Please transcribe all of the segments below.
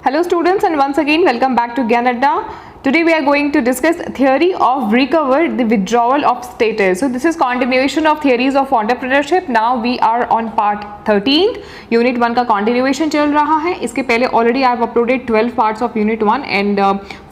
Hello students, and once again welcome back to Gyan Adda. Today we are going to discuss theory of recover the withdrawal of status. So this is continuation of theories of entrepreneurship. Now we are on part 13. Unit 1 का continuation चल रहा है. इसके पहले already I have uploaded 12 parts of Unit 1 and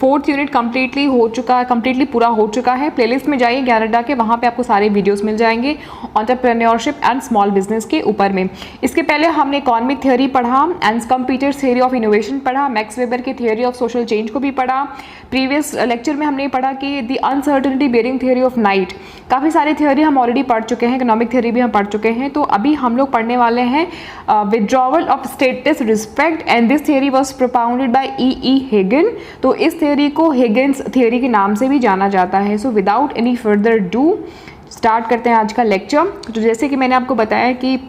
fourth unit completely हो चुका है, completely पूरा हो चुका है. प्लेलिस्ट में जाइए ज्ञान अड्डा के, वहाँ पे आपको सारे वीडियोस मिल जाएंगे एंटरप्रेन्योरशिप एंड स्मॉल बिजनेस के ऊपर में. इसके पहले हमने इकोनॉमिक थ्योरी पढ़ा, Schumpeter's theory of innovation पढ़ा, मैक्स वेबर की थ्योरी ऑफ सोशल चेंज को भी पढ़ा. प्रीवियस लेक्चर में हमने पढ़ा कि the uncertainty bearing theory of Knight. काफ़ी सारी थ्योरी हम ऑलरेडी पढ़ चुके हैं, इकोनॉमिक थ्योरी भी हम पढ़ चुके हैं. तो अभी हम लोग पढ़ने वाले हैं withdrawal of status respect, and this theory was propounded bye E Hagin. तो इस थ्योरी को हेगन्स थ्योरी के नाम से भी जाना जाता है. So without any further do start करते हैं आज का लेक्चर. तो जैसे कि मैंने आपको बताया कि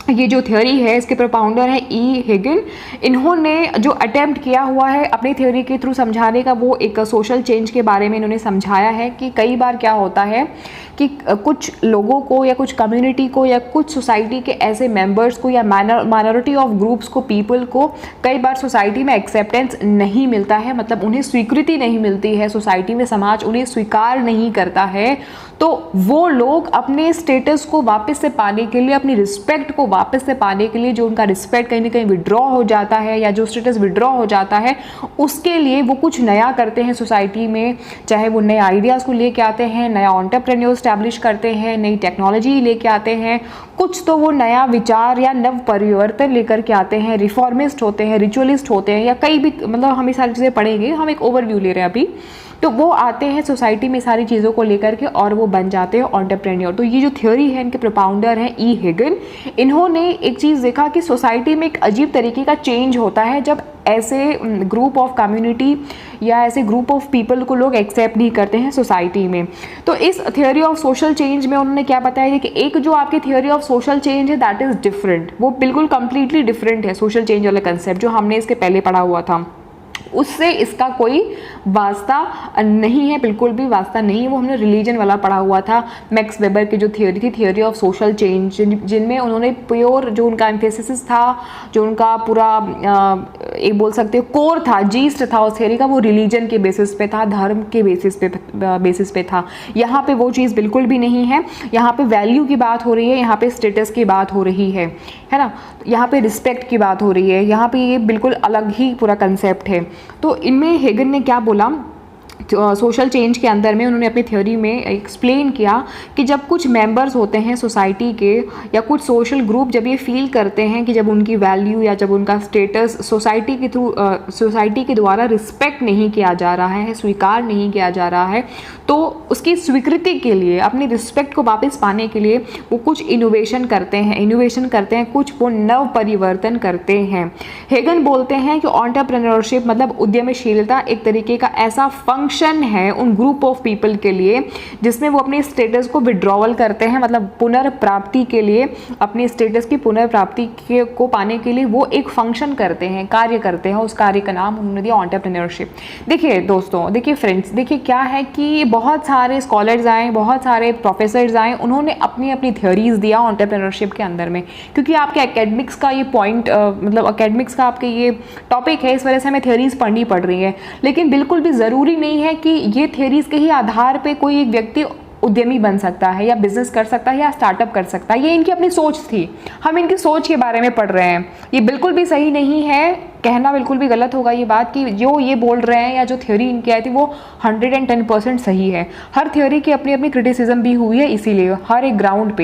ये जो थ्योरी है इसके प्रोपाउंडर है ई हेगन. इन्होंने जो अटेम्प्ट किया हुआ है अपनी थ्योरी के थ्रू समझाने का, वो एक सोशल चेंज के बारे में इन्होंने समझाया है कि कई बार क्या होता है कि कुछ लोगों को या कुछ कम्युनिटी को या कुछ सोसाइटी के ऐसे मेंबर्स को या माइनॉरिटी ऑफ ग्रुप्स को, पीपल को कई बार सोसाइटी में एक्सेप्टेंस नहीं मिलता है, मतलब उन्हें स्वीकृति नहीं मिलती है, सोसाइटी में समाज उन्हें स्वीकार नहीं करता है. तो वो लोग अपने स्टेटस को वापस से पाने के लिए, अपनी रिस्पेक्ट को वापस से पाने के लिए, जो उनका रिस्पेक्ट कहीं ना कहीं विड्रॉ हो जाता है या जो स्टेटस विड्रॉ हो जाता है, उसके लिए वो कुछ नया करते हैं सोसाइटी में. चाहे वो नए आइडियाज़ को लेके आते हैं, नया एंटरप्रेन्योर स्टैब्लिश करते हैं, नई टेक्नोलॉजी लेके आते हैं, कुछ तो वो नया विचार या नव परिवर्तन लेकर के आते हैं, रिफॉर्मिस्ट होते हैं, रिचुअलिस्ट होते हैं, या कई भी, मतलब हम ये सारी चीज़ें पढ़ेंगे, हम एक ओवरव्यू ले रहे हैं अभी. तो वो आते हैं सोसाइटी में सारी चीज़ों को लेकर के और वो बन जाते हैं एंटरप्रेन्योर. तो ये जो थ्योरी है इनके प्रोपाउंडर हैं ई हेगन. इन्होंने एक चीज़ देखा कि सोसाइटी में एक अजीब तरीके का चेंज होता है जब ऐसे ग्रुप ऑफ कम्युनिटी या ऐसे ग्रुप ऑफ पीपल को लोग एक्सेप्ट नहीं करते हैं सोसाइटी में. तो इस थ्योरी ऑफ सोशल चेंज में उन्होंने क्या बताया कि एक जो आपकी थ्योरी ऑफ सोशल चेंज है दैट इज़ डिफरेंट, वो बिल्कुल कंप्लीटली डिफरेंट है. सोशल चेंज वाला कंसेप्ट जो हमने इसके पहले पढ़ा हुआ था उससे इसका कोई वास्ता नहीं है, बिल्कुल भी वास्ता नहीं है. वो हमने रिलीजन वाला पढ़ा हुआ था. मैक्स वेबर की जो थ्योरी थी, थ्योरी ऑफ सोशल चेंज, जिनमें उन्होंने प्योर जो उनका एम्फेसिस था, जो उनका पूरा एक बोल सकते हो कोर था, जीस्ट था उस थ्योरी का, वो रिलीजन के बेसिस पे था, धर्म के बेसिस पे था. यहाँ पे वो चीज़ बिल्कुल भी नहीं है. यहाँ पे वैल्यू की बात हो रही है, यहाँ पे स्टेटस की बात हो रही है ना. यहाँ पे रिस्पेक्ट की बात हो रही है. यहाँ पे ये बिल्कुल अलग ही पूरा कंसेप्ट है. तो इनमें हेगन ने क्या बोला, सोशल चेंज के अंदर में उन्होंने अपनी थ्योरी में एक्सप्लेन किया कि जब कुछ मेंबर्स होते हैं सोसाइटी के या कुछ सोशल ग्रुप जब ये फील करते हैं कि जब उनकी वैल्यू या जब उनका स्टेटस सोसाइटी के थ्रू सोसाइटी के द्वारा रिस्पेक्ट नहीं किया जा रहा है, स्वीकार नहीं किया जा रहा है, तो उसकी स्वीकृति के लिए, अपनी रिस्पेक्ट को वापस पाने के लिए वो कुछ इनोवेशन करते हैं, कुछ वो नव परिवर्तन करते हैं. हेगन बोलते हैं कि एंटरप्रेन्योरशिप मतलब उद्यमशीलता एक तरीके का ऐसा फंक्शन है उन ग्रुप ऑफ पीपल के लिए जिसमें वो अपने स्टेटस को विड्रॉवल करते हैं, मतलब पुनर्प्राप्ति के लिए, अपने स्टेटस की पुनर्प्राप्ति को पाने के लिए वो एक फंक्शन करते हैं, कार्य करते हैं. उस कार्य का नाम उन्होंने दिया एंटरप्रेन्योरशिप. देखिए दोस्तों, देखिए फ्रेंड्स, देखिए क्या है कि बहुत सारे स्कॉलर्स आए, बहुत सारे प्रोफेसर्स आए, उन्होंने अपनी अपनी थ्योरीज दिया एंटरप्रेन्योरशिप के अंदर में, क्योंकि आपके एकेडमिक्स का ये पॉइंट मतलब एकेडमिक्स का आपके ये टॉपिक है, इस वजह से हमें थ्योरीज पढ़नी पड़ रही है. लेकिन बिल्कुल भी ज़रूरी नहीं है कि ये थ्योरीज के ही आधार पे कोई एक व्यक्ति उद्यमी बन सकता है या बिजनेस कर सकता है या स्टार्टअप कर सकता है. ये इनकी अपनी सोच थी, हम इनकी सोच के बारे में पढ़ रहे हैं. ये बिल्कुल भी सही नहीं है, कहना बिल्कुल भी गलत होगा ये बात कि जो ये बोल रहे हैं या जो थ्योरी इनकी आई थी वो 110% सही है. हर थ्योरी की अपनी अपनी क्रिटिसिज्म भी हुई है, इसीलिए हर एक ग्राउंड पे,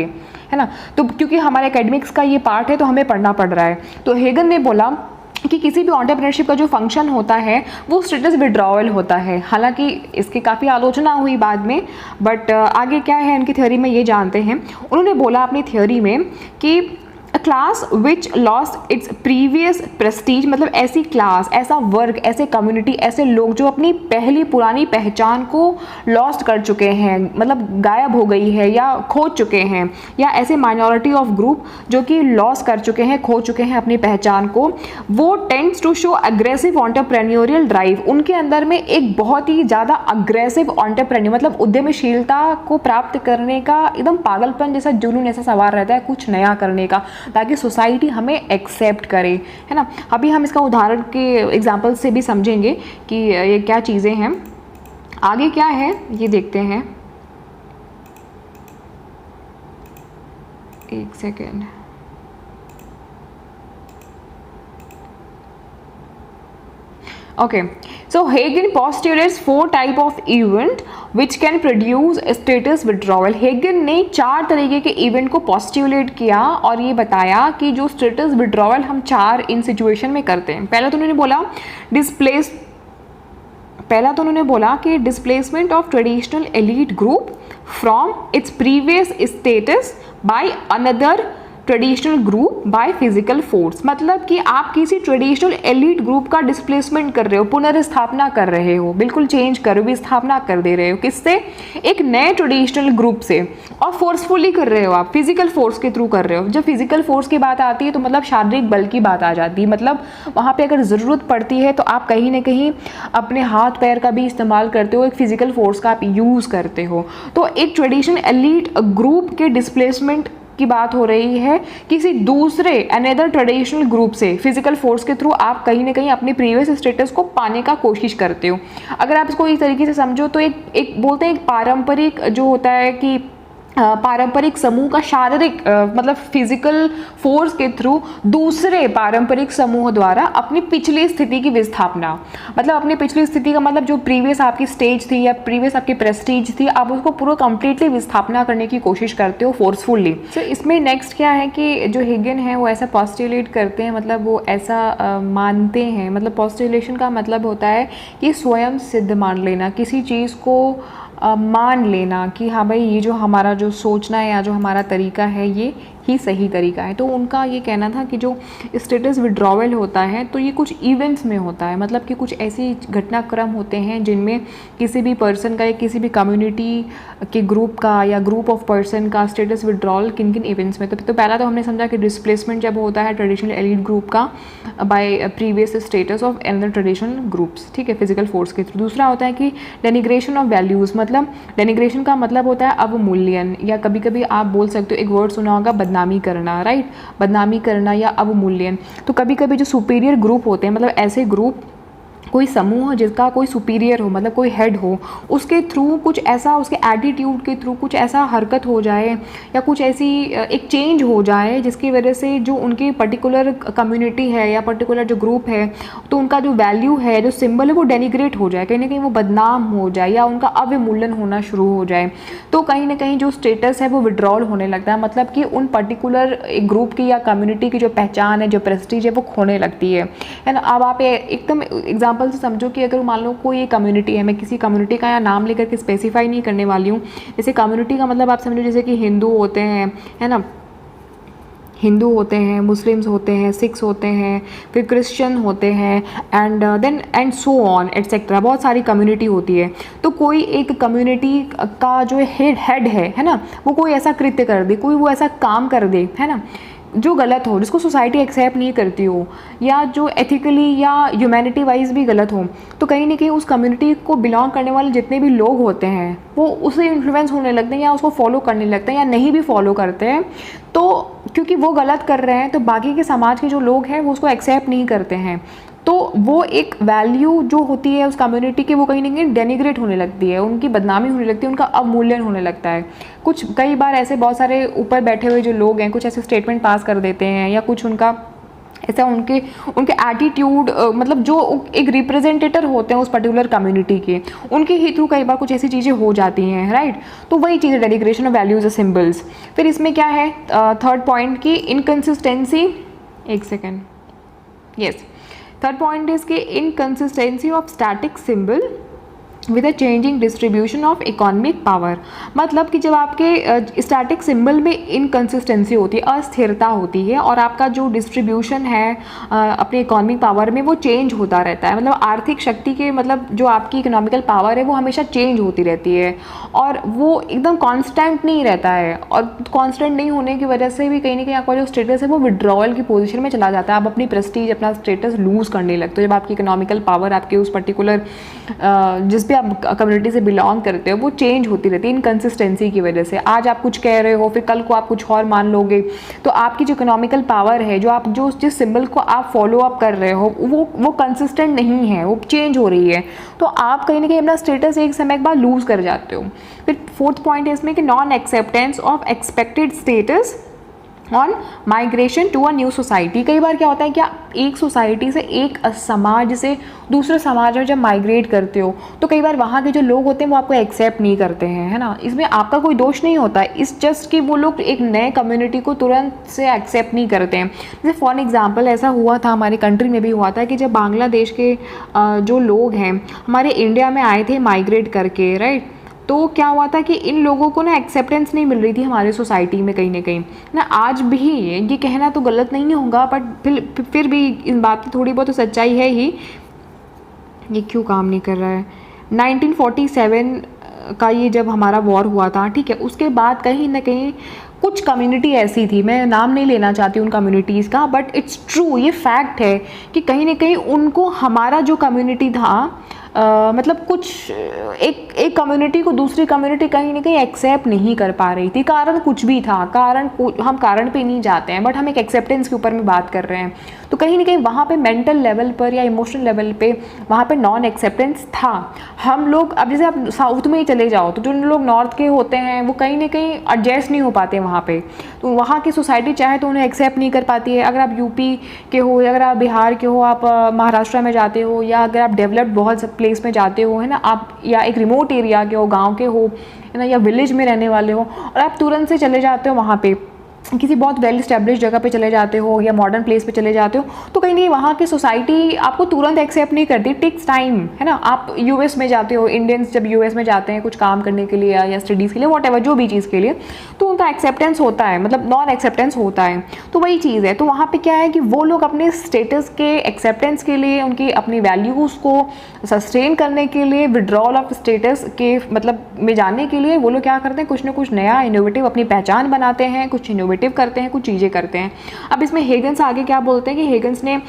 है ना. तो क्योंकि हमारे एकेडमिक्स का ये पार्ट है तो हमें पढ़ना पड़ रहा है. तो हेगन ने बोला कि किसी भी एंटरप्रेन्योरशिप का जो फंक्शन होता है वो स्टेटस विड्रॉवल होता है. हालांकि इसकी काफ़ी आलोचना हुई बाद में, बट आगे क्या है इनकी थ्योरी में ये जानते हैं. उन्होंने बोला अपनी थ्योरी में कि अ class which lost its previous Prestige, मतलब ऐसी क्लास, ऐसा वर्ग, ऐसे कम्युनिटी, ऐसे लोग जो अपनी पहली पुरानी पहचान को लॉस्ट कर चुके हैं, मतलब गायब हो गई है या खो चुके हैं, या ऐसे माइनॉरिटी ऑफ ग्रुप जो कि लॉस कर चुके हैं, खो चुके हैं अपनी पहचान को, वो tends to show aggressive entrepreneurial drive. उनके अंदर में एक बहुत ही ज़्यादा अग्रेसिव एंटरप्रेन्योर मतलब उद्यमशीलता को प्राप्त करने का एकदम पागलपन जैसा जुनून ऐसा सवार रहता है, कुछ नया करने का. ताकि सोसाइटी हमें एक्सेप्ट करे, है ना। अभी हम इसका उदाहरण के एग्जाम्पल से भी समझेंगे कि ये क्या चीज़ें हैं। आगे क्या है ये देखते हैं, एक second. Okay, so Hagen postulates 4 type of event which can produce status withdrawal. Hagen ने 4 तरीके के इवेंट को पोस्ट्यूलेट किया और ये बताया कि जो स्टेटस विड्रॉवल हम 4 इन सिचुएशन में करते हैं। पहला तो उन्होंने बोला कि displacement of traditional elite group from its previous status by another traditional group by physical force. मतलब कि आप किसी ट्रेडिशनल एलीट ग्रुप का डिस्प्लेसमेंट कर रहे हो, पुनर्स्थापना कर रहे हो, बिल्कुल चेंज कर रहे हो, स्थापना कर दे रहे हो। किससे? एक नए ट्रेडिशनल ग्रुप से, और फोर्सफुली कर रहे हो, आप फिजिकल फोर्स के थ्रू कर रहे हो। जब फिजिकल फोर्स की बात आती है तो मतलब शारीरिक बल की बात आ जाती है। मतलब वहाँ पर अगर ज़रूरत पड़ती है तो आप कहीं ना कहीं अपने हाथ पैर का भी इस्तेमाल करते हो, एक फिजिकल फोर्स का आप यूज़ करते हो। तो एक ट्रेडिशनल एलीट ग्रुप के डिस्प्लेसमेंट की बात हो रही है किसी दूसरे अनदर ट्रेडिशनल ग्रुप से फिजिकल फोर्स के थ्रू आप कहीं ना कहीं अपने प्रीवियस स्टेटस को पाने का कोशिश करते हो। अगर आप इसको इस तरीके से समझो तो एक बोलते हैं एक पारंपरिक जो होता है कि पारंपरिक समूह का शारीरिक मतलब फिजिकल फोर्स के थ्रू दूसरे पारंपरिक समूह द्वारा अपनी पिछली स्थिति की विस्थापना। मतलब अपनी पिछली स्थिति का मतलब जो प्रीवियस आपकी स्टेज थी या प्रीवियस आपकी प्रेस्टीज थी, आप उसको पूरा कंप्लीटली विस्थापना करने की कोशिश करते हो फोर्सफुली। तो इसमें नेक्स्ट क्या है कि जो हेगन है वो ऐसा पोस्टुलेट करते हैं, मतलब वो ऐसा मानते हैं। मतलब पोस्टुलेशन का मतलब होता है कि स्वयं सिद्ध मान लेना, किसी चीज़ को मान लेना कि हाँ भाई ये जो हमारा जो सोचना है या जो हमारा तरीका है ये ही सही तरीका है। तो उनका ये कहना था कि जो स्टेटस विड्रॉवल होता है तो ये कुछ इवेंट्स में होता है। मतलब कि कुछ ऐसी घटनाक्रम होते हैं जिनमें किसी भी पर्सन का या किसी भी कम्युनिटी के ग्रुप का या ग्रुप ऑफ पर्सन का स्टेटस विड्रॉवल किन किन इवेंट्स में। तो पहला तो हमने समझा कि डिस्प्लेसमेंट जब होता है ट्रेडिशनल एलीट ग्रुप का bye previous status of another traditional groups, ठीक है, फिजिकल फोर्स के थ्रू। दूसरा होता है कि डेनिग्रेशन ऑफ वैल्यूज़। मतलब डेनिग्रेशन का मतलब होता है अवमूल्यन, या कभी कभी आप बोल सकते हो, एक वर्ड सुना होगा बदनामी करना, राइट, बदनामी करना या अवमूल्यन। तो कभी कभी जो सुपीरियर ग्रुप होते हैं, मतलब ऐसे ग्रुप, कोई समूह जिसका कोई सुपीरियर हो, मतलब कोई हेड हो, उसके थ्रू कुछ ऐसा, उसके एटीट्यूड के थ्रू कुछ ऐसा हरकत हो जाए या कुछ ऐसी एक चेंज हो जाए जिसकी वजह से जो उनकी पर्टिकुलर कम्युनिटी है या पर्टिकुलर जो ग्रुप है तो उनका जो वैल्यू है, जो सिंबल है वो डेनिग्रेट हो जाए, कहीं ना कहीं वो बदनाम हो जाए या उनका अवमूल्यन होना शुरू हो जाए। तो कहीं ना कहीं जो स्टेटस है वो विड्रॉल होने लगता है। मतलब कि उन पर्टिकुलर एक ग्रुप की या कम्युनिटी की जो पहचान है, जो प्रेस्टीज है वो खोने लगती है ना। अब आप एकदम एग्जाम्पल से समझो कि अगर मान लो कोई कम्युनिटी है, मैं किसी कम्युनिटी का या नाम लेकर के स्पेसिफाई नहीं करने वाली हूँ। जैसे कम्युनिटी का मतलब आप समझो जैसे कि हिंदू होते हैं, है ना, हिंदू होते हैं, मुस्लिम्स होते हैं, सिख्स होते हैं, फिर क्रिश्चियन होते हैं, एंड सो ऑन एटसेट्रा, बहुत सारी कम्युनिटी होती है। तो कोई एक कम्युनिटी का जो हेड है ना, वो कोई ऐसा कृत्य कर दे, कोई वो ऐसा काम कर दे, है ना, जो गलत हो, जिसको सोसाइटी एक्सेप्ट नहीं करती हो, या जो एथिकली या ह्यूमैनिटी वाइज भी गलत हो, तो कहीं ना कहीं उस कम्युनिटी को बिलोंग करने वाले जितने भी लोग होते हैं वो उससे इन्फ्लुएंस होने लगते हैं या उसको फॉलो करने लगते हैं या नहीं भी फॉलो करते हैं। तो क्योंकि वो गलत कर रहे हैं तो बाकी के समाज के जो लोग हैं वो उसको एक्सेप्ट नहीं करते हैं। तो वो एक वैल्यू जो होती है उस कम्युनिटी की वो कहीं ना कहीं डेनिग्रेट होने लगती है, उनकी बदनामी होने लगती है, उनका अवमूल्यन होने लगता है। कुछ कई बार ऐसे बहुत सारे ऊपर बैठे हुए जो लोग हैं कुछ ऐसे स्टेटमेंट पास कर देते हैं या कुछ उनका ऐसा उनके एटीट्यूड, मतलब जो एक रिप्रेजेंटेटर होते हैं उस पर्टिकुलर कम्युनिटी के, उनके ही थ्रू कई बार कुछ ऐसी चीज़ें हो जाती हैं, राइट। तो वही चीज़ है डेनिग्रेशन ऑफ वैल्यूज सिंबल्स। फिर इसमें क्या है थर्ड पॉइंट की इनकन्सिस्टेंसी, एक second, yes, third point is कि inconsistency of static symbol with a changing distribution of economic power. मतलब कि जब आपके स्टैटिक सिंबल में इनकन्सिस्टेंसी होती है, अस्थिरता होती है, और आपका जो डिस्ट्रीब्यूशन है अपने इकोनॉमिक पावर में वो चेंज होता रहता है। मतलब आर्थिक शक्ति के, मतलब जो आपकी इकोनॉमिकल पावर है वो हमेशा चेंज होती रहती है और वो एकदम कांस्टेंट नहीं रहता है। और कांस्टेंट नहीं होने की वजह से भी कहीं ना कहीं आपका जो स्टेटस है वो विड्रॉवल की पोजीशन में चला जाता है। आप अपनी प्रेस्टीज, अपना स्टेटस लूज़ करने लगते हो जब आपकी इकोनॉमिकल पावर आपके उस पर्टिकुलर जिस भी आप कम्युनिटी से बिलोंग करते हो वो चेंज होती रहती है इनकन्सिस्टेंसी की वजह से। आज आप कुछ कह रहे हो फिर कल को आप कुछ और मान लोगे, तो आपकी जो इकोनॉमिकल पावर है, जो आप जो जिस सिंबल को आप फॉलो अप कर रहे हो वो कंसिस्टेंट नहीं है, वो चेंज हो रही है, तो आप कहीं ना कहीं अपना स्टेटस एक समय के बाद लूज कर जाते हो। फिर फोर्थ पॉइंट है इसमें कि non acceptance of expected status on migration to a new society. कई बार क्या होता है कि आप एक सोसाइटी से एक समाज से दूसरे समाज में जब माइग्रेट करते हो तो कई बार वहाँ के जो लोग होते हैं वो आपको एक्सेप्ट नहीं करते हैं, है ना। इसमें आपका कोई दोष नहीं होता है, इस जस्ट कि वो लोग एक नए कम्युनिटी को तुरंत से एक्सेप्ट नहीं करते हैं। जैसे फॉर एग्जांपल ऐसा हुआ था, हमारे कंट्री में भी हुआ था कि जब बांग्लादेश के जो लोग हैं हमारे इंडिया में आए थे माइग्रेट करके, राइट, तो क्या हुआ था कि इन लोगों को ना एक्सेप्टेंस नहीं मिल रही थी हमारे सोसाइटी में कहीं ना कहीं ना। आज भी ये कहना तो गलत नहीं होगा, बट फिर भी इन बात की थोड़ी बहुत तो सच्चाई है ही। ये क्यों काम नहीं कर रहा है? 1947 का ये जब हमारा वॉर हुआ था, ठीक है, उसके बाद कहीं ना कहीं कुछ कम्युनिटी ऐसी थी, मैं नाम नहीं लेना चाहती उन कम्युनिटीज़ का, बट इट्स ट्रू, ये फैक्ट है कि कहीं ना कहीं उनको हमारा जो कम्युनिटी था मतलब कुछ एक कम्युनिटी को दूसरी कम्युनिटी कहीं ना कहीं एक्सेप्ट नहीं कर पा रही थी। कारण कुछ भी था, हम कारण पे नहीं जाते हैं, बट हम एक एक्सेप्टेंस के ऊपर में बात कर रहे हैं। तो कहीं ना कहीं वहाँ पे मेंटल लेवल पर या इमोशनल लेवल पे वहाँ पे नॉन एक्सेप्टेंस था। हम लोग अब जैसे आप साउथ में ही चले जाओ तो जो लोग नॉर्थ के होते हैं वो कहीं ना कहीं एडजस्ट नहीं हो पाते वहाँ पे, तो वहाँ की सोसाइटी चाहे तो उन्हें एक्सेप्ट नहीं कर पाती है। अगर आप यूपी के हो या अगर आप बिहार के हो, आप महाराष्ट्र में जाते हो या अगर आप डेवलप्ड बहुत प्लेस में जाते हो, है ना, आप या एक रिमोट एरिया के हो, गांव के हो, है ना, या विलेज में रहने वाले हो, और आप तुरंत से चले जाते हो वहाँ पे किसी बहुत वेल स्टैब्लिश जगह पे चले जाते हो या मॉडर्न प्लेस पे चले जाते हो, तो कहीं नहीं वहाँ की सोसाइटी आपको तुरंत एक्सेप्ट नहीं करती, टेक्स टाइम, है ना। आप यूएस में जाते हो, इंडियंस जब यूएस में जाते हैं कुछ काम करने के लिए या स्टडीज़ के लिए, वॉट एवर जो भी चीज़ के लिए, तो उनका एक्सेप्टेंस होता है, मतलब नॉन एक्सेप्टेंस होता है। तो वही चीज़ है, तो वहाँ पर क्या है कि वो लोग अपने स्टेटस के एक्सेप्टेंस के लिए, उनकी अपनी वैल्यूज़ को सस्टेन करने के लिए, विड्रॉल ऑफ स्टेटस के मतलब में जाने के लिए वो लोग क्या करते हैं, कुछ ना कुछ नया इनोवेटिव अपनी पहचान बनाते हैं, कुछ इनोवेटिव करते हैं, कुछ चीज़ें करते हैं। अब इसमें हेगन्स आगे क्या बोलते हैं कि हेगन्स ने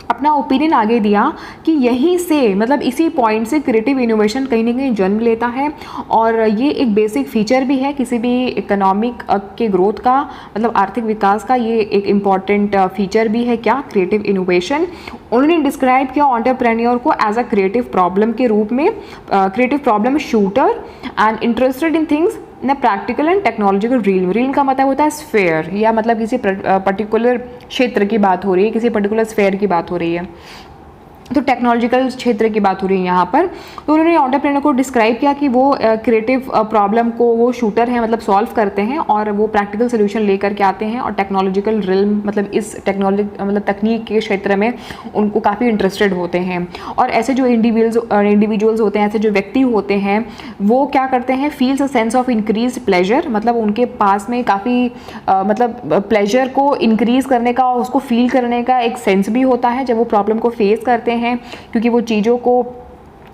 अपना ओपिनियन आगे दिया कि यहीं से मतलब इसी पॉइंट से क्रिएटिव इनोवेशन कहीं ना कहीं जन्म लेता है, और ये एक बेसिक फीचर भी है किसी भी इकोनॉमिक के ग्रोथ का, मतलब आर्थिक विकास का ये एक इम्पॉर्टेंट फीचर भी है। क्या? Creative innovation. उन्होंने डिस्क्राइब किया एंटरप्रेन्योर को एज अ क्रिएटिव प्रॉब्लम के रूप में, creative problem shooter and interested in things न practical and technological real. Real का मतलब होता है स्फेयर, या मतलब किसी पर्टिकुलर क्षेत्र की बात हो रही है, किसी पर्टिकुलर स्फेयर की बात हो रही है, तो टेक्नोलॉजिकल क्षेत्र की बात हो रही है यहाँ पर। तो उन्होंने एंटरप्रेन्योर को डिस्क्राइब किया कि वो क्रिएटिव प्रॉब्लम को वो शूटर हैं, मतलब सॉल्व करते हैं, और वो प्रैक्टिकल सोल्यूशन लेकर के आते हैं, और टेक्नोलॉजिकल रिल्म मतलब इस टेक्नोलॉजी मतलब तकनीक के क्षेत्र में उनको काफ़ी इंटरेस्टेड होते हैं। और ऐसे जो इंडिविजुअल्स होते हैं, ऐसे जो व्यक्ति होते हैं, वो क्या करते हैं, feels a sense of increase pleasure, मतलब उनके पास में काफ़ी मतलब प्लेजर को इंक्रीज करने का और उसको फील करने का एक सेंस भी होता है जब वो प्रॉब्लम को फेस करते हैं, क्योंकि वो चीज़ों को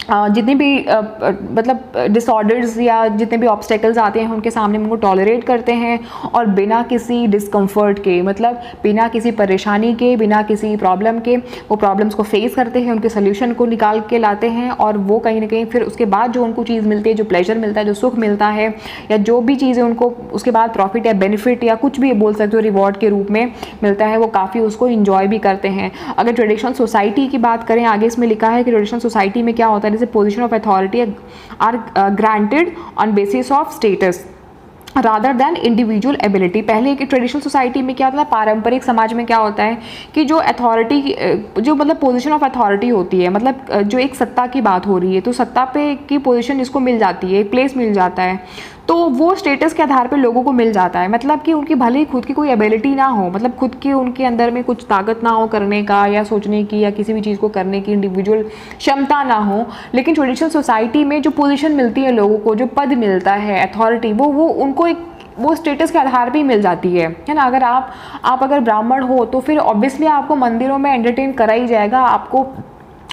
जितने भी मतलब डिसऑर्डर्स या जितने भी ऑब्स्टेकल्स आते हैं उनके सामने उनको टॉलरेट करते हैं, और बिना किसी डिस्कम्फर्ट के, मतलब बिना किसी परेशानी के, बिना किसी प्रॉब्लम के वो प्रॉब्लम्स को फेस करते हैं, उनके सोल्यूशन को निकाल के लाते हैं, और वो कहीं ना कहीं फिर उसके बाद जो उनको चीज़ मिलती है, जो प्लेजर मिलता है, जो सुख मिलता है, या जो भी चीज़ें उनको उसके बाद प्रॉफिट या बेनिफिट या कुछ भी बोल सकते हो रिवॉर्ड के रूप में मिलता है, वो काफ़ी उसको इंजॉय भी करते हैं। अगर ट्रेडिशनल सोसाइटी की बात करें, आगे इसमें लिखा है कि ट्रेडिशनल सोसाइटी में क्या होता है, जैसे position of authority are granted on basis of status rather than individual ability. पहले की ट्रेडिशनल सोसाइटी में क्या होता है, पारंपरिक समाज में क्या होता है कि जो अथॉरिटी जो मतलब पोजीशन ऑफ अथॉरिटी होती है, मतलब जो एक सत्ता की बात हो रही है, तो सत्ता पे की पोजीशन इसको मिल जाती है, एक प्लेस मिल जाता है, तो वो स्टेटस के आधार पे लोगों को मिल जाता है। मतलब कि उनकी भले ही खुद की कोई एबिलिटी ना हो, मतलब खुद की उनके अंदर में कुछ ताकत ना हो करने का या सोचने की या किसी भी चीज़ को करने की इंडिविजुअल क्षमता ना हो, लेकिन ट्रेडिशनल सोसाइटी में जो पोजीशन मिलती है लोगों को, जो पद मिलता है, अथॉरिटी, वो उनको एक वो स्टेटस के आधार पे ही मिल जाती है ना। अगर आप अगर ब्राह्मण हो तो फिर ऑब्वियसली आपको मंदिरों में एंटरटेन करा ही जाएगा, आपको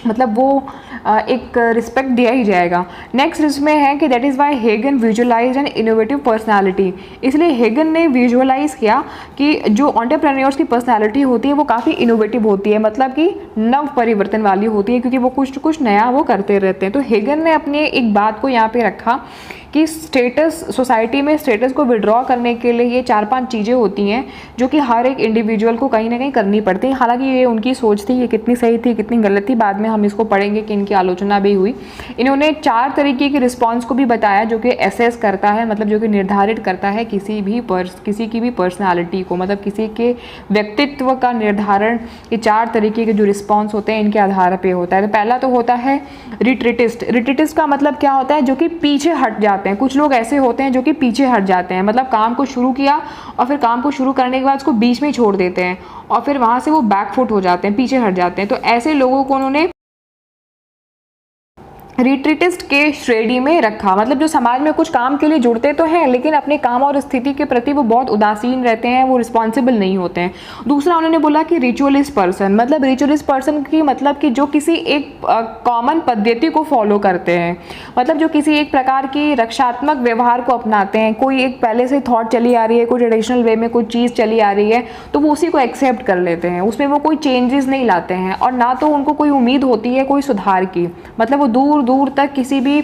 मतलब वो एक रिस्पेक्ट दिया ही जाएगा। नेक्स्ट इसमें है कि that is why Hagen visualize an innovative personality. इसलिए हेगन ने विजुअलाइज किया कि जो एंटरप्रेन्योर्स की पर्सनालिटी होती है वो काफ़ी इनोवेटिव होती है, मतलब कि नव परिवर्तन वाली होती है, क्योंकि वो कुछ नया वो करते रहते हैं। तो हेगन ने अपने एक बात को यहाँ पे रखा कि स्टेटस, सोसाइटी में स्टेटस को विड्रॉ करने के लिए ये 4-5 चीज़ें होती हैं जो कि हर एक इंडिविजुअल को कहीं ना कहीं करनी पड़ती हैं। हालांकि ये उनकी सोच थी, ये कितनी सही थी कितनी गलत थी बाद में हम इसको पढ़ेंगे कि इनकी आलोचना भी हुई। इन्होंने 4 तरीके के रिस्पॉन्स को भी बताया जो कि एसेस करता है, मतलब जो कि निर्धारित करता है किसी की भी पर्सनैलिटी को, मतलब किसी के व्यक्तित्व का निर्धारण ये 4 तरीके के जो रिस्पॉन्स होते हैं इनके आधार पर होता है। तो पहला तो होता है रिट्रीटिस्ट। रिट्रीटिस्ट का मतलब क्या होता है? जो कि पीछे हट जाते हैं। कुछ लोग ऐसे होते हैं जो कि पीछे हट जाते हैं, मतलब काम को शुरू किया और फिर काम को शुरू करने के बाद उसको बीच में ही छोड़ देते हैं और फिर वहां से वो बैकफुट हो जाते हैं, पीछे हट जाते हैं। तो ऐसे लोगों को उन्होंने रिट्रीटिस्ट के श्रेणी में रखा। मतलब जो समाज में कुछ काम के लिए जुड़ते तो हैं लेकिन अपने काम और स्थिति के प्रति वो बहुत उदासीन रहते हैं, वो रिस्पॉन्सिबल नहीं होते हैं। दूसरा उन्होंने बोला कि रिचुअलिस्ट पर्सन। मतलब रिचुअलिस्ट पर्सन की मतलब कि जो किसी एक कॉमन पद्धति को फॉलो करते हैं, मतलब जो किसी एक प्रकार की रक्षात्मक व्यवहार को अपनाते हैं। कोई एक पहले से थॉट चली आ रही है, कोई ट्रेडिशनल वे में कोई चीज़ चली आ रही है तो वो उसी को एक्सेप्ट कर लेते हैं, उसमें वो कोई चेंजेस नहीं लाते हैं और ना तो उनको कोई उम्मीद होती है कोई सुधार की। मतलब वो दूर दूर तक किसी भी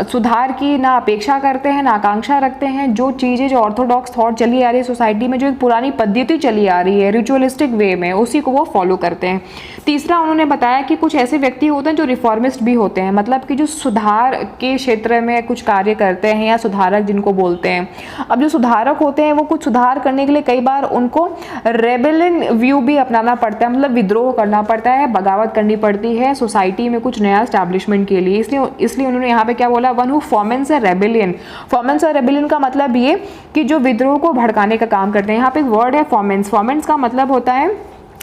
सुधार की ना अपेक्षा करते हैं ना आकांक्षा रखते हैं। जो चीज़ें जो ऑर्थोडॉक्स थॉट चली आ रही है सोसाइटी में, जो एक पुरानी पद्धति चली आ रही है रिचुअलिस्टिक वे में, उसी को वो फॉलो करते हैं। तीसरा उन्होंने बताया कि कुछ ऐसे व्यक्ति होते हैं जो रिफॉर्मिस्ट भी होते हैं, मतलब कि जो सुधार के क्षेत्र में कुछ कार्य करते हैं या सुधारक जिनको बोलते हैं। अब जो सुधारक होते हैं वो कुछ सुधार करने के लिए कई बार उनको रेबेलियन व्यू भी अपनाना पड़ता है, मतलब विद्रोह करना पड़ता है, बगावत करनी पड़ती है सोसाइटी में कुछ नया एस्टैब्लिशमेंट के लिए। इसलिए उन्होंने यहाँ पे क्या बोला, one who foments a rebellion. Foments a rebellion का मतलब ये कि जो विद्रोह को भड़काने का काम करते हैं। यहाँ पे एक वर्ड है फॉर्मेंस। फॉर्मेंस का मतलब होता है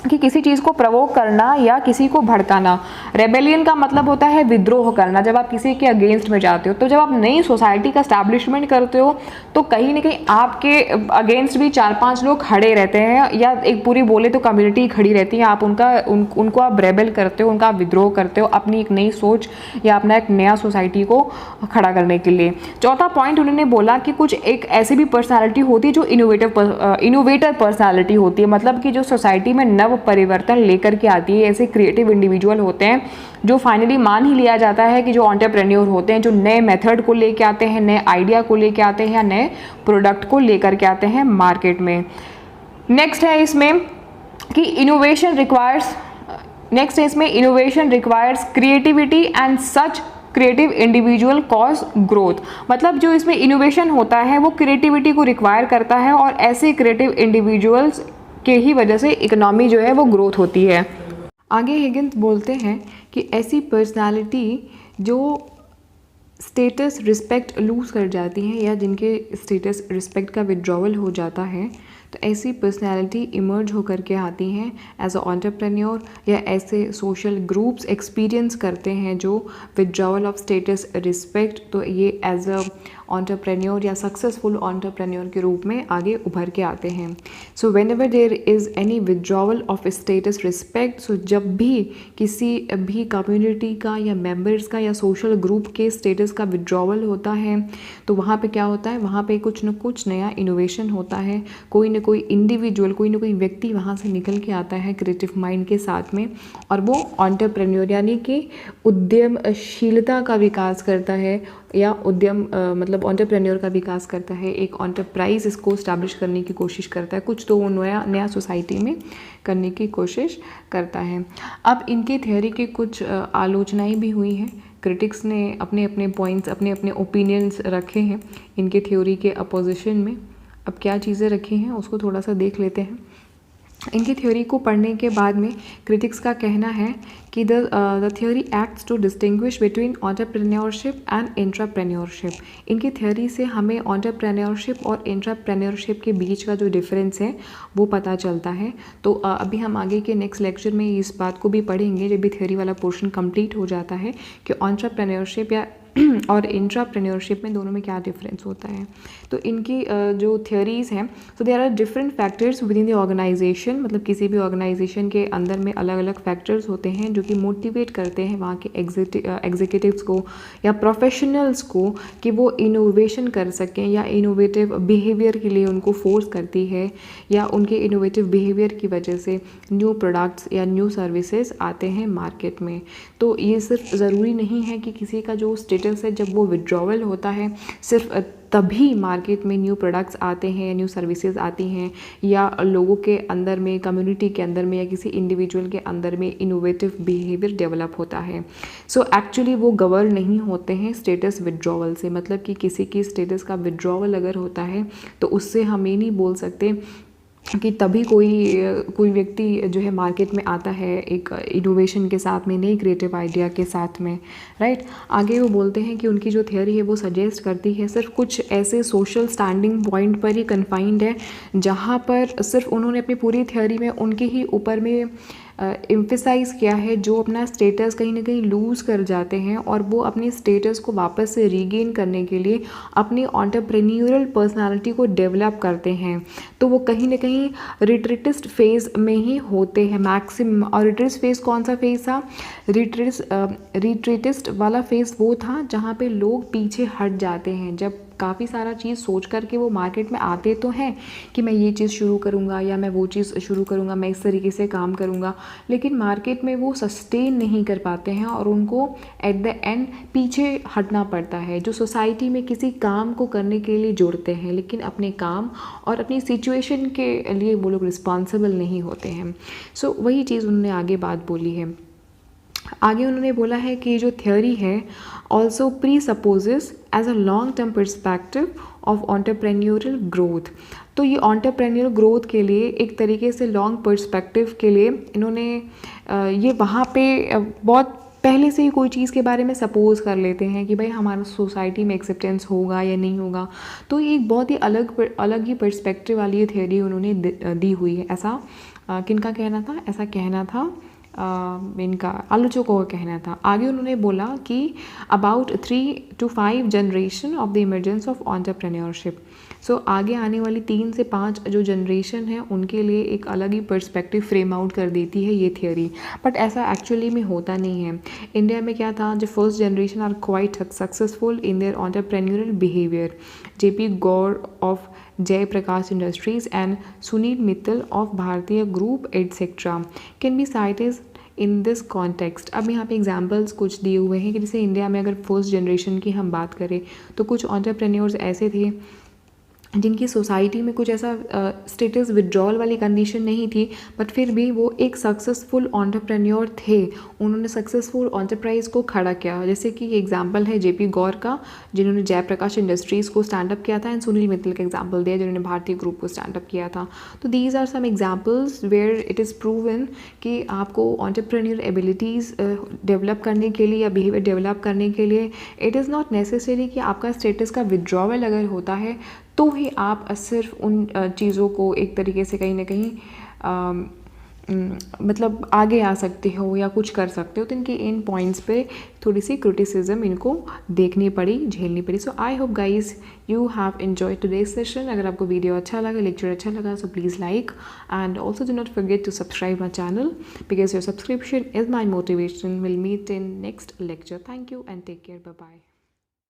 कि किसी चीज़ को प्रवोक करना या किसी को भड़काना। रेबेलियन का मतलब होता है विद्रोह करना, जब आप किसी के अगेंस्ट में जाते हो। तो जब आप नई सोसाइटी का एस्टैब्लिशमेंट करते हो तो कहीं ना कहीं आपके अगेंस्ट भी 4-5 लोग खड़े रहते हैं, या एक पूरी बोले तो कम्युनिटी खड़ी रहती है। आप उनको आप रेबेल करते हो, उनका आप विद्रोह करते हो अपनी एक नई सोच या अपना एक नया सोसाइटी को खड़ा करने के लिए। चौथा पॉइंट उन्होंने बोला कि कुछ एक ऐसी भी पर्सनैलिटी होती है जो इनोवेटर पर्सनैलिटी होती है, मतलब कि जो सोसाइटी में नव परिवर्तन लेकर के आती है। ऐसे क्रिएटिव इंडिविजुअल होते हैं जो फाइनली मान ही लिया जाता है कि जो एंटरप्रेन्योर होते हैं, जो नए मेथड को लेके आते हैं, नए आइडिया को लेके आते हैं या नए प्रोडक्ट को लेकर के आते हैं मार्केट में। नेक्स्ट है इसमें कि innovation requires creativity and such creative individual cause growth. मतलब जो इसमें इनोवेशन होता है वो क्रिएटिविटी को रिक्वायर करता है और ऐसे क्रिएटिव इंडिविजुअल्स के ही वजह से इकोनॉमी जो है वो ग्रोथ होती है। आगे हिगिंस बोलते हैं कि ऐसी पर्सनालिटी जो स्टेटस रिस्पेक्ट लूज़ कर जाती हैं या जिनके स्टेटस रिस्पेक्ट का विड्रॉवल हो जाता है, तो ऐसी पर्सनैलिटी इमर्ज होकर के आती हैं एज अ एंटरप्रेन्योर, या ऐसे सोशल ग्रुप्स एक्सपीरियंस करते हैं जो विड्रॉवल ऑफ स्टेटस रिस्पेक्ट। तो ये एज अ एंटरप्रेन्योर या सक्सेसफुल एंटरप्रेन्योर के रूप में आगे उभर के आते हैं। So whenever there is any withdrawal of status respect, so जब भी किसी भी कम्युनिटी का या मेंबर्स का या सोशल ग्रुप के स्टेटस का विड्रॉवल होता है तो वहाँ पे क्या होता है, वहाँ पे कुछ न कुछ नया इनोवेशन होता है। कोई न कोई इंडिविजुअल, कोई न कोई व्यक्ति वहाँ से निकल के आता है क्रिएटिव माइंड के साथ में, और वो एंटरप्रेन्योर यानी कि उद्यमशीलता का विकास करता है या मतलब एंटरप्रेन्योर का विकास करता है। एक एंटरप्राइज इसको स्टैब्लिश करने की कोशिश करता है, कुछ तो वो नया सोसाइटी में करने की कोशिश करता है। अब इनके थ्योरी के कुछ आलोचनाएं भी हुई हैं। क्रिटिक्स ने अपने अपने पॉइंट्स, अपने अपने ओपिनियंस रखे हैं इनके थ्योरी के अपोजिशन में। अब क्या चीज़ें रखी हैं उसको थोड़ा सा देख लेते हैं। इनकी थ्योरी को पढ़ने के बाद में क्रिटिक्स का कहना है कि the theory acts to distinguish between entrepreneurship and intrapreneurship. इनकी थ्योरी से हमें एंटरप्रेन्योरशिप और इंट्राप्रेन्योरशिप के बीच का जो डिफरेंस है वो पता चलता है। तो अभी हम आगे के नेक्स्ट लेक्चर में इस बात को भी पढ़ेंगे जब भी थ्योरी वाला पोर्शन कंप्लीट हो जाता है कि एंटरप्रेन्योरशिप या और इंट्राप्रेन्योरशिप में दोनों में क्या डिफरेंस होता है। तो इनकी जो थ्योरीज़ हैं, so there are different factors within the organization. मतलब किसी भी ऑर्गेनाइजेशन के अंदर में अलग अलग फैक्टर्स होते हैं जो कि मोटिवेट करते हैं वहाँ के एग्जीक्यूटिव्स को या प्रोफेशनल्स को कि वो इनोवेशन कर सकें, या इनोवेटिव बिहेवियर के लिए उनको फोर्स करती है, या उनके इनोवेटिव बिहेवियर की वजह से न्यू प्रोडक्ट्स या न्यू सर्विसेज आते हैं मार्केट में। तो ये सिर्फ ज़रूरी नहीं है कि किसी का जो स्टेटस है जब वो विड्रॉवल होता है सिर्फ तभी मार्केट में न्यू प्रोडक्ट्स आते हैं, न्यू सर्विसेज आती हैं, या लोगों के अंदर में, कम्युनिटी के अंदर में, या किसी इंडिविजुअल के अंदर में इनोवेटिव बिहेवियर डेवलप होता है। सो एक्चुअली वो गवर्न नहीं होते हैं स्टेटस विड्रॉवल से। मतलब कि किसी की स्टेटस का विड्रॉवल अगर होता है तो उससे हम ये नहीं बोल सकते कि तभी कोई व्यक्ति जो है मार्केट में आता है एक इनोवेशन के साथ में, नई क्रिएटिव आइडिया के साथ में, राइट। आगे वो बोलते हैं कि उनकी जो थ्योरी है वो सजेस्ट करती है सिर्फ कुछ ऐसे सोशल स्टैंडिंग पॉइंट पर ही कन्फाइंड है जहाँ पर सिर्फ उन्होंने अपनी पूरी थ्योरी में उनके ही ऊपर में एम्फेसाइज़ किया है जो अपना स्टेटस कहीं ना कहीं लूज़ कर जाते हैं, और वो अपने स्टेटस को वापस से रीगेन करने के लिए अपनी एंटरप्रेन्योरल पर्सनालिटी को डेवलप करते हैं। तो वो कहीं ना कहीं रिट्रीटिस्ट फेज़ में ही होते हैं मैक्सिमम। और रिट्रीटिस्ट फेज़ कौन सा फेज़ था? रिट्रीटिस्ट वाला फेज़ वो था जहाँ पे लोग पीछे हट जाते हैं, जब काफ़ी सारा चीज़ सोच करके वो मार्केट में आते तो हैं कि मैं ये चीज़ शुरू करूँगा या मैं वो चीज़ शुरू करूँगा, मैं इस तरीके से काम करूँगा, लेकिन मार्केट में वो सस्टेन नहीं कर पाते हैं और उनको एट द एंड पीछे हटना पड़ता है। जो सोसाइटी में किसी काम को करने के लिए जुड़ते हैं लेकिन अपने काम और अपनी सिचुएशन के लिए वो लोग रिस्पॉन्सिबल नहीं होते हैं। सो वही चीज़ उन्होंने आगे बात बोली है। आगे उन्होंने बोला है कि जो थ्योरी है also presupposes as a long term perspective of entrepreneurial growth. तो ये एंटरप्रेन्योरल ग्रोथ के लिए एक तरीके से लॉन्ग पर्सपेक्टिव के लिए इन्होंने ये वहाँ पे बहुत पहले से ही कोई चीज़ के बारे में सपोज़ कर लेते हैं कि भाई हमारा सोसाइटी में एक्सेप्टेंस होगा या नहीं होगा। तो ये एक बहुत ही अलग ही पर्सपेक्टिव वाली थ्योरी उन्होंने दी हुई है। ऐसा किनका कहना था? ऐसा कहना था इनका आलोचकों का कहना था। आगे उन्होंने बोला कि about 3 to 5 generation of the emergence of entrepreneurship. So आगे आने वाली 3 से 5 जो जनरेशन है उनके लिए एक अलग ही पर्सपेक्टिव फ्रेम आउट कर देती है ये थ्योरी। बट ऐसा एक्चुअली में होता नहीं है। इंडिया में क्या था, जो first generation are quite successful in their entrepreneurial behaviour. JP Gaur of Jaiprakash Industries and Sunil Mittal of Bhartiya Group etc. can be cited in this context। अब यहाँ पे एग्जाम्पल्स कुछ दिए हुए हैं कि जैसे इंडिया में अगर फर्स्ट जनरेशन की हम बात करें तो कुछ एंटरप्रेन्योर्स ऐसे थे जिनकी सोसाइटी में कुछ ऐसा स्टेटस विड्रॉल वाली कंडीशन नहीं थी, बट फिर भी वो एक सक्सेसफुल एंटरप्रेन्योर थे। उन्होंने सक्सेसफुल एंटरप्राइज को खड़ा किया। जैसे कि एग्जांपल है जेपी गौर का, जिन्होंने जयप्रकाश इंडस्ट्रीज़ को स्टैंड अप किया था, एंड सुनील मित्तल का एग्जांपल दिया जिन्होंने भारतीय ग्रुप को स्टैंड अप किया था। तो these are some examples where it is proven कि आपको एंटरप्रेन्योर एबिलिटीज़ डेवलप करने के लिए या बिहेवियर डेवलप करने के लिए इट इज़ नॉट नेसेसरी कि आपका स्टेटस का विड्रॉवल अगर होता है तो ही आप सिर्फ उन चीज़ों को एक तरीके से कहीं ना कहीं मतलब आगे आ सकते हो या कुछ कर सकते हो। तो इनके इन पॉइंट्स पे थोड़ी सी क्रिटिसिज्म इनको देखनी पड़ी, झेलनी पड़ी। So I hope guys you have enjoy today's session. अगर आपको वीडियो अच्छा लगा, लेक्चर अच्छा लगा, so please like and also do not forget to subscribe my channel because your subscription is my motivation. Will meet in next lecture. Thank you and take care. Bye bye.